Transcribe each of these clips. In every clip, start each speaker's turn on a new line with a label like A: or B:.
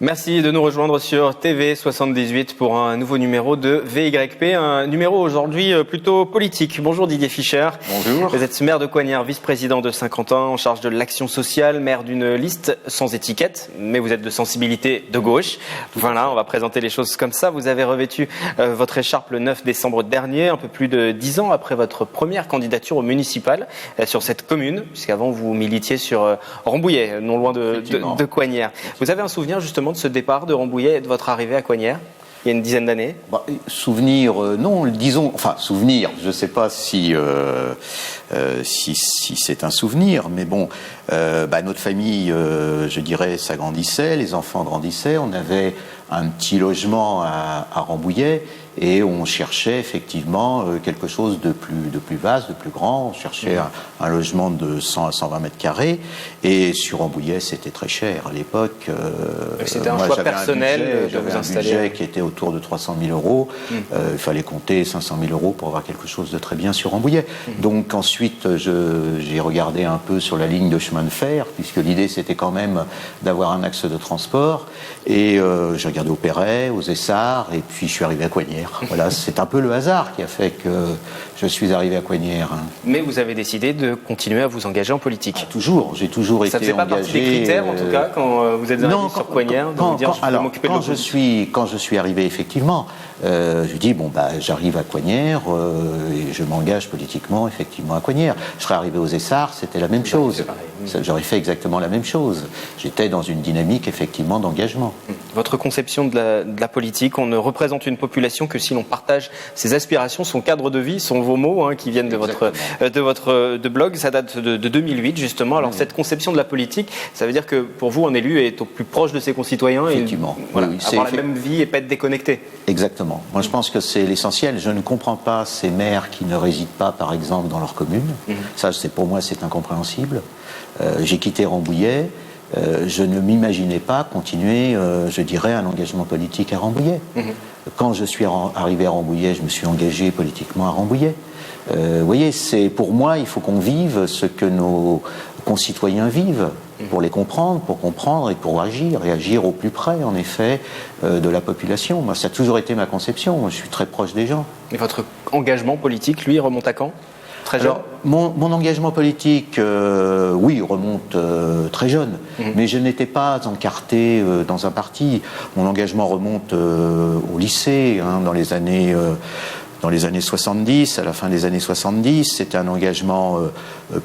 A: Merci de nous rejoindre sur TV78 pour un nouveau numéro de VYP, un numéro aujourd'hui plutôt politique. Bonjour Didier Fischer.
B: Bonjour.
A: Vous êtes maire de Coignères, vice-président de Saint-Quentin, en charge de l'action sociale, maire d'une liste sans étiquette, mais vous êtes de sensibilité de gauche. Voilà, on va présenter les choses comme ça. Vous avez revêtu votre écharpe le 9 décembre dernier, un peu plus de 10 ans après votre première candidature au municipal sur cette commune, puisqu'avant vous militiez sur Rambouillet, non loin de Coignères. Vous avez un souvenir justement de ce départ de Rambouillet et de votre arrivée à Coignères il y a une dizaine d'années?
B: Souvenir, non, disons, enfin souvenir, je ne sais pas si c'est un souvenir, mais bon, notre famille, je dirais, s'agrandissait, les enfants grandissaient, on avait un petit logement à Rambouillet et on cherchait effectivement quelque chose de plus vaste, de plus grand. On cherchait un logement de 100 à 120 mètres carrés et sur Rambouillet c'était très cher à l'époque.
A: C'était un choix personnel de vous installer.
B: J'avais un budget qui était autour de 300 000 euros. Il fallait compter 500 000 euros pour avoir quelque chose de très bien sur Rambouillet. Donc ensuite j'ai regardé un peu sur la ligne de chemin de fer, puisque l'idée c'était quand même d'avoir un axe de transport, et j'ai regardé au Perret, aux Essarts, et puis je suis arrivé à Coignères. Voilà, c'est un peu le hasard qui a fait que je suis arrivé à Coignères.
A: Mais vous avez décidé de continuer à vous engager en politique.
B: Toujours, j'ai toujours été engagé.
A: Ça ne faisait pas partie des critères, en tout cas, quand vous êtes arrivé sur Coignères, de vous dire je vais m'occuper de l'opposition.
B: Quand je suis arrivé, effectivement, je dis j'arrive à Coignères et je m'engage politiquement, effectivement, à Coignères. Je serais arrivé aux Essarts, c'était la même chose. J'aurais fait exactement la même chose. J'étais dans une dynamique, effectivement, d'engagement.
A: Votre conception de la politique, on ne représente une population que si l'on partage ses aspirations, son cadre de vie, sont vos mots qui viennent de votre blog. Ça date de 2008, justement. Alors, cette conception de la politique, ça veut dire que pour vous, un élu est au plus proche de ses concitoyens.
B: Effectivement.
A: Avoir la même vie et pas être déconnecté.
B: Exactement. Moi, je pense que c'est l'essentiel. Je ne comprends pas ces maires qui ne résident pas, par exemple, dans leur commune. Ça, pour moi, c'est incompréhensible. J'ai quitté Rambouillet. Je ne m'imaginais pas continuer, je dirais, un engagement politique à Rambouillet. Quand je suis arrivé à Rambouillet, je me suis engagé politiquement à Rambouillet. Vous voyez, pour moi, il faut qu'on vive ce que nos concitoyens vivent, pour les comprendre, et pour agir au plus près, en effet, de la population. Moi, ça a toujours été ma conception. Moi, je suis très proche des gens.
A: Et votre engagement politique, lui, remonte à quand ? Très jeune.
B: Alors, mon engagement politique, oui, remonte très jeune, mais je n'étais pas encarté dans un parti. Mon engagement remonte au lycée, dans les années 70, à la fin des années 70. C'était un engagement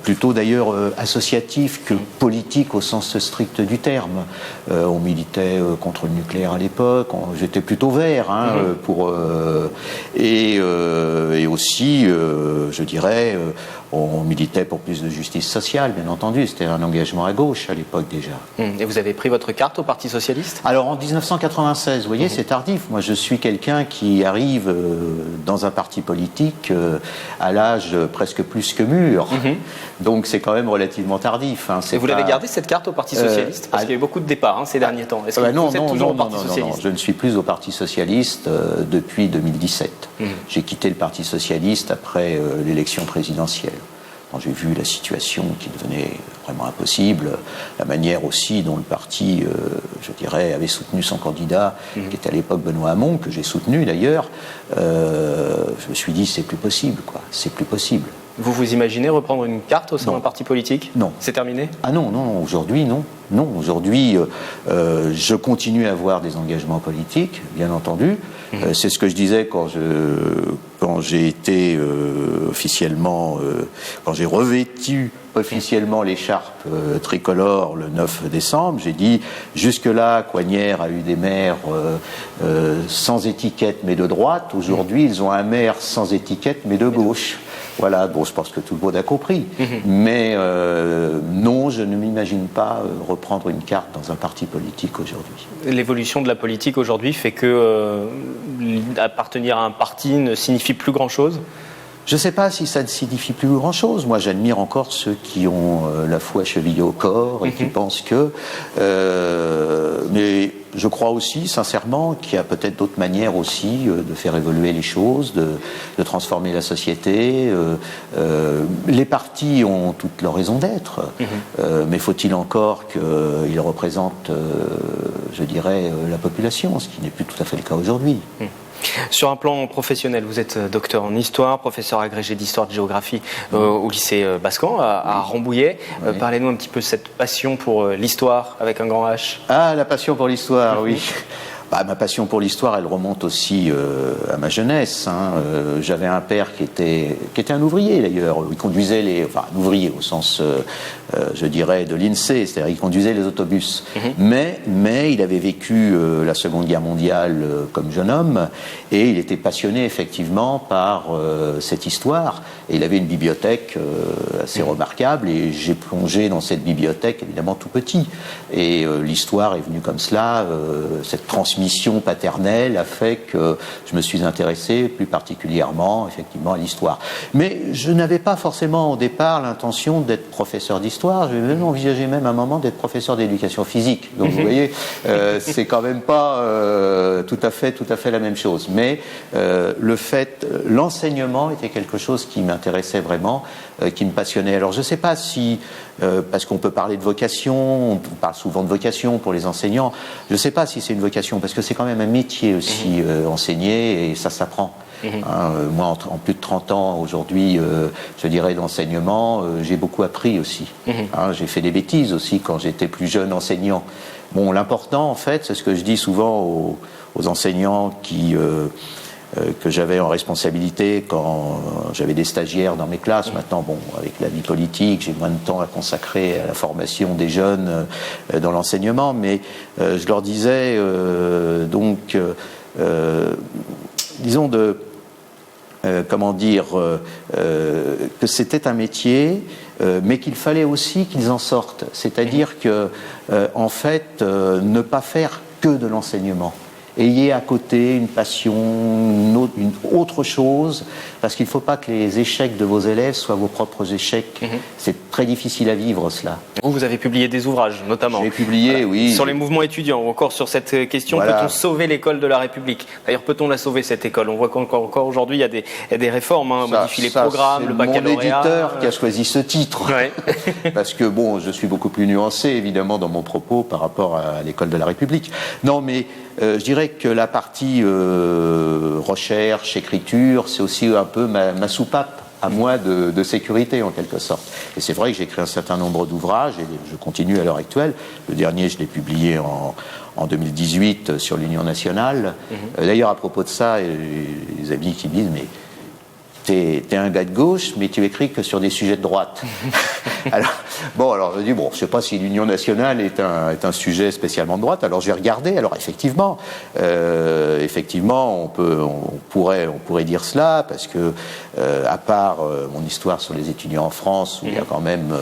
B: plutôt d'ailleurs associatif que politique au sens strict du terme. On militait contre le nucléaire à l'époque, j'étais plutôt vert et aussi, je dirais, on militait pour plus de justice sociale, bien entendu. C'était un engagement à gauche à l'époque déjà.
A: Et vous avez pris votre carte au Parti Socialiste ?
B: Alors en 1996, vous voyez, c'est tardif. Moi, je suis quelqu'un qui arrive dans un parti politique à l'âge presque plus que mûr. Donc c'est quand même relativement tardif.
A: Et vous l'avez gardé cette carte au Parti Socialiste ? Parce qu'il y a eu beaucoup de départs ces derniers temps. Est-ce que vous êtes toujours au Parti Socialiste ?
B: Je ne suis plus au Parti Socialiste depuis 2017. J'ai quitté le Parti Socialiste après l'élection présidentielle. Quand j'ai vu la situation qui devenait vraiment impossible, la manière aussi dont le parti, je dirais, avait soutenu son candidat, qui était à l'époque Benoît Hamon, que j'ai soutenu d'ailleurs, je me suis dit c'est plus possible, quoi. C'est plus possible.
A: Vous vous imaginez reprendre une carte au sein d'un parti politique ?
B: Non.
A: C'est terminé ?
B: Ah non, aujourd'hui non. Non, aujourd'hui, je continue à avoir des engagements politiques, bien entendu. C'est ce que je disais quand j'ai été officiellement, quand j'ai revêtu officiellement l'écharpe tricolore le 9 décembre. J'ai dit, jusque-là, Coignères a eu des maires sans étiquette mais de droite. Aujourd'hui, ils ont un maire sans étiquette mais de gauche. Voilà, bon, je pense que tout le monde a compris. Mais non, je ne m'imagine pas reprendre une carte dans un parti politique aujourd'hui.
A: L'évolution de la politique aujourd'hui fait que appartenir à un parti ne signifie plus grand-chose ?
B: Je ne sais pas si ça ne signifie plus grand-chose. Moi, j'admire encore ceux qui ont la foi chevillée au corps et qui pensent que... mais je crois aussi, sincèrement, qu'il y a peut-être d'autres manières aussi de faire évoluer les choses, de transformer la société. Les partis ont toute leur raison d'être, mais faut-il encore qu'ils représentent, je dirais, la population, ce qui n'est plus tout à fait le cas aujourd'hui.
A: Sur un plan professionnel, vous êtes docteur en histoire, professeur agrégé d'histoire et de géographie au lycée Bascan à Rambouillet. Parlez-nous un petit peu de cette passion pour l'histoire avec un grand H.
B: Ah, la passion pour l'histoire, oui. Ma passion pour l'histoire, elle remonte aussi à ma jeunesse. J'avais un père qui était un ouvrier d'ailleurs. Il conduisait un ouvrier au sens, je dirais, de l'INSEE, c'est-à-dire il conduisait les autobus. Mais il avait vécu la Seconde Guerre mondiale comme jeune homme et il était passionné effectivement par cette histoire. Et il avait une bibliothèque assez remarquable et j'ai plongé dans cette bibliothèque évidemment tout petit. Et l'histoire est venue comme cela, cette transmission paternelle a fait que je me suis intéressé plus particulièrement effectivement à l'histoire. Mais je n'avais pas forcément au départ l'intention d'être professeur d'histoire, j'ai même envisagé même à un moment d'être professeur d'éducation physique. Donc vous voyez, c'est quand même pas tout à fait la même chose. Mais l'enseignement était quelque chose qui m'intéressait vraiment, qui me passionnait. Alors je ne sais pas si, parce qu'on peut parler de vocation, on parle souvent de vocation pour les enseignants, je ne sais pas si c'est une vocation, parce que c'est quand même un métier aussi, enseigner, et ça s'apprend. Moi, en plus de 30 ans aujourd'hui, je dirais d'enseignement, j'ai beaucoup appris aussi. J'ai fait des bêtises aussi quand j'étais plus jeune enseignant. Bon, l'important en fait, c'est ce que je dis souvent aux enseignants que j'avais en responsabilité quand j'avais des stagiaires dans mes classes. Maintenant, avec la vie politique, j'ai moins de temps à consacrer à la formation des jeunes dans l'enseignement, mais je leur disais disons que c'était un métier, mais qu'il fallait aussi qu'ils en sortent. C'est-à-dire que, en fait, ne pas faire que de l'enseignement. Ayez à côté une passion, une autre chose, parce qu'il ne faut pas que les échecs de vos élèves soient vos propres échecs. C'est très difficile à vivre, cela.
A: Vous avez publié des ouvrages, notamment.
B: J'ai publié, oui.
A: Sur les mouvements étudiants, ou encore sur cette question, peut-on sauver l'école de la République? D'ailleurs, peut-on la sauver, cette école? On voit qu'encore aujourd'hui, il y a des réformes, modifier les programmes, le baccalauréat.
B: C'est mon éditeur qui a choisi ce titre. Parce que, je suis beaucoup plus nuancé, évidemment, dans mon propos par rapport à l'école de la République. Non, mais je dirais que la partie recherche, écriture, c'est aussi un peu ma soupape à moi de sécurité en quelque sorte. Et c'est vrai que j'ai écrit un certain nombre d'ouvrages et je continue à l'heure actuelle. Le dernier, je l'ai publié en 2018 sur l'Union nationale. D'ailleurs, à propos de ça, les amis qui disent mais t'es un gars de gauche, mais tu écris que sur des sujets de droite. Alors je dis, je sais pas si l'Union nationale est un sujet spécialement de droite, alors je vais regarder. Alors effectivement, on pourrait dire cela, parce que, à part mon histoire sur les étudiants en France, où il y a quand même,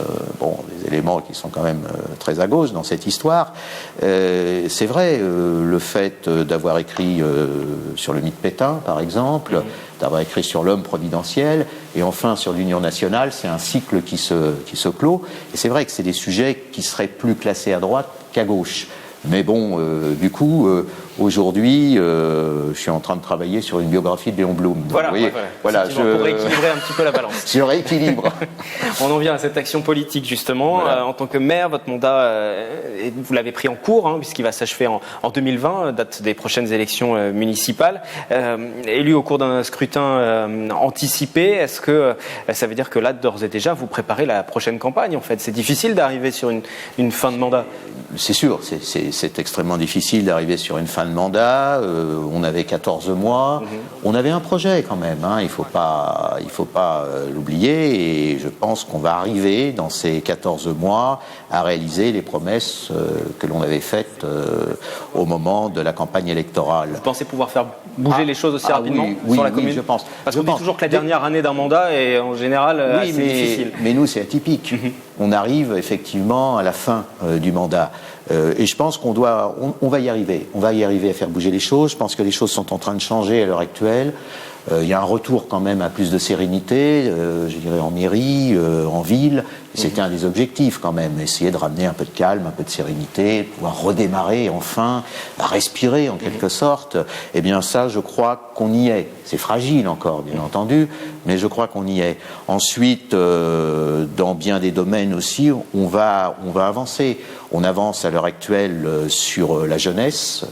B: des éléments qui sont quand même très à gauche dans cette histoire, c'est vrai, le fait d'avoir écrit sur le mythe Pétain, par exemple, d'avoir écrit sur l'homme providentiel, et enfin sur l'Union nationale, c'est un cycle qui se clôt. Et c'est vrai que c'est des sujets qui seraient plus classés à droite qu'à gauche. Mais du coup, aujourd'hui, je suis en train de travailler sur une biographie de Léon Blum.
A: Pour rééquilibrer un petit peu la balance.
B: Je rééquilibre.
A: On en vient à cette action politique, justement. En tant que maire, votre mandat, vous l'avez pris en cours, puisqu'il va s'achever en 2020, date des prochaines élections municipales. Élu au cours d'un scrutin anticipé, est-ce que ça veut dire que là, d'ores et déjà, vous préparez la prochaine campagne, en fait? C'est difficile d'arriver sur une fin de mandat.
B: C'est sûr, c'est extrêmement difficile d'arriver sur une fin de mandat. On avait 14 mois. On avait un projet quand même. Il faut pas l'oublier. Et je pense qu'on va arriver dans ces 14 mois à réaliser les promesses que l'on avait faites au moment de la campagne électorale.
A: Vous pensez pouvoir faire bouger les choses aussi rapidement sur la commune?
B: Oui, je pense.
A: Parce qu'on dit toujours que la dernière année d'un mandat est en général assez difficile.
B: Mais nous, c'est atypique. On arrive effectivement à la fin du mandat. Et je pense qu'on va y arriver. On va y arriver à faire bouger les choses. Je pense que les choses sont en train de changer à l'heure actuelle. Il y a un retour quand même à plus de sérénité, je dirais en mairie, en ville. C'était un des objectifs quand même, essayer de ramener un peu de calme, un peu de sérénité, pouvoir redémarrer enfin, respirer en quelque sorte. Eh bien ça, je crois qu'on y est. C'est fragile encore, bien entendu, mais je crois qu'on y est. Ensuite, dans bien des domaines aussi, on va avancer. On avance à l'heure actuelle sur la jeunesse.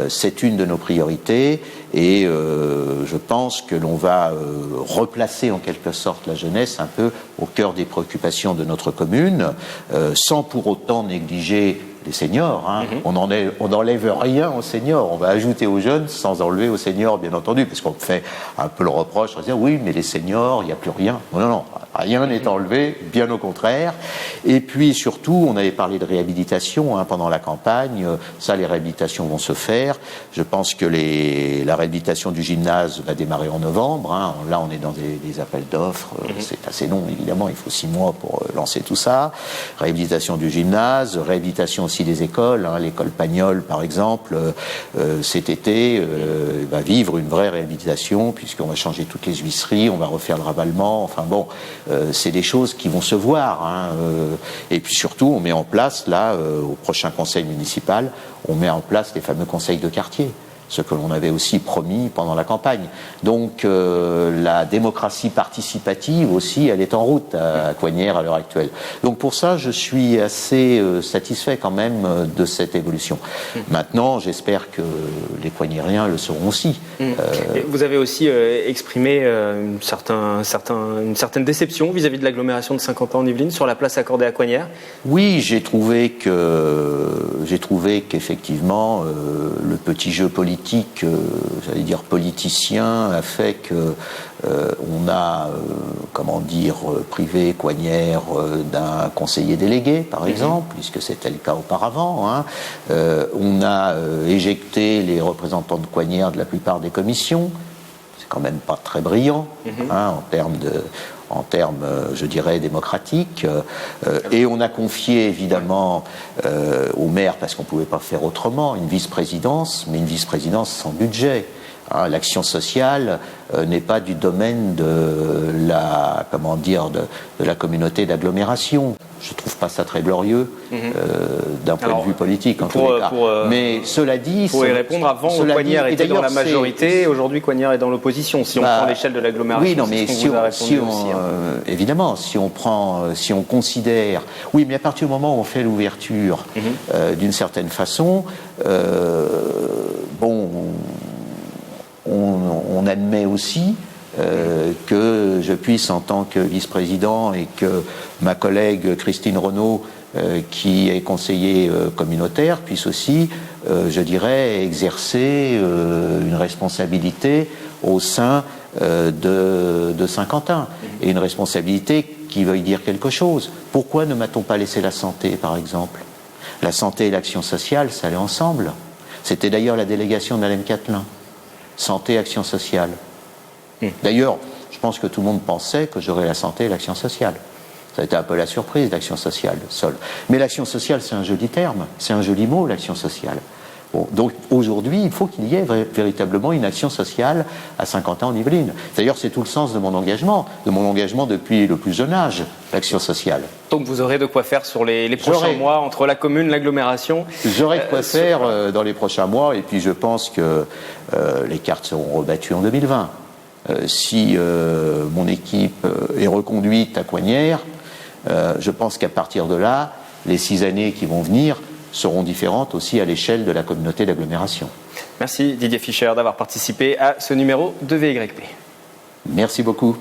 B: C'est une de nos priorités et je pense que l'on va replacer en quelque sorte la jeunesse un peu au cœur des préoccupations de notre commune, sans pour autant négliger les seniors. On n'enlève rien aux seniors. On va ajouter aux jeunes sans enlever aux seniors, bien entendu, parce qu'on fait un peu le reproche, on va dire oui, mais les seniors, il n'y a plus rien. Non, rien n'est enlevé, bien au contraire. Et puis surtout, on avait parlé de réhabilitation pendant la campagne. Ça, les réhabilitations vont se faire. Je pense que la réhabilitation du gymnase va démarrer en novembre. Là, on est dans des appels d'offres. C'est assez long, évidemment. Il faut 6 mois pour lancer tout ça. Réhabilitation du gymnase, réhabilitation aussi des écoles. L'école Pagnol, par exemple, cet été, va vivre une vraie réhabilitation puisqu'on va changer toutes les huisseries, on va refaire le ravalement. Enfin bon, c'est des choses qui vont se voir. Et puis surtout, on met en place, là, au prochain conseil municipal, on met en place les fameux conseils de quartier, ce que l'on avait aussi promis pendant la campagne. Donc la démocratie participative aussi, elle est en route à Coignères à l'heure actuelle. Donc pour ça, je suis assez satisfait quand même de cette évolution. Maintenant, j'espère que les Coignériens le seront aussi.
A: Vous avez aussi exprimé une certaine déception vis-à-vis de l'agglomération de Saint-Quentin-en-Yvelines sur la place accordée à Coignères.
B: Oui, j'ai trouvé qu'effectivement le petit jeu politique, j'allais dire politicien, a fait que on a, privé Coignères d'un conseiller délégué, par exemple, puisque c'était le cas auparavant. On a éjecté les représentants de Coignères de la plupart des commissions. C'est quand même pas très brillant en termes, je dirais, démocratiques. Et on a confié, évidemment, au maire, parce qu'on ne pouvait pas faire autrement, une vice-présidence, mais une vice-présidence sans budget. L'action sociale n'est pas du domaine de la communauté d'agglomération. Je ne trouve pas ça très glorieux d'un point de vue politique, en tous les cas. Mais cela dit...
A: Pour y répondre, avant, Coignères était dans la majorité, aujourd'hui Coignères est dans l'opposition, si on prend l'échelle de l'agglomération.
B: Oui, non, mais évidemment, si on considère... Oui, mais à partir du moment où on fait l'ouverture, d'une certaine façon, on admet aussi que je puisse, en tant que vice-président, et que ma collègue Christine Renaud, qui est conseiller communautaire, puisse aussi, je dirais, exercer une responsabilité au sein de Saint-Quentin. Et une responsabilité qui veuille dire quelque chose. Pourquoi ne m'a-t-on pas laissé la santé, par exemple ? La santé et l'action sociale, ça allait ensemble. C'était d'ailleurs la délégation d'Alain Catelin. Santé, action sociale. D'ailleurs, je pense que tout le monde pensait que j'aurais la santé et l'action sociale. Ça a été un peu la surprise, l'action sociale, seule. Mais l'action sociale, c'est un joli terme, c'est un joli mot, l'action sociale. Donc aujourd'hui, il faut qu'il y ait véritablement une action sociale à Saint-Quentin-en-Yvelines. D'ailleurs, c'est tout le sens de mon engagement depuis le plus jeune âge, l'action sociale.
A: Donc vous aurez de quoi faire sur les prochains mois, entre la commune, l'agglomération.
B: J'aurai de quoi faire dans les prochains mois, et puis je pense que les cartes seront rebattues en 2020. Si mon équipe est reconduite à Coignères, je pense qu'à partir de là, les 6 années qui vont venir seront différentes aussi à l'échelle de la communauté d'agglomération.
A: Merci Didier Fischer d'avoir participé à ce numéro de VYP.
B: Merci beaucoup.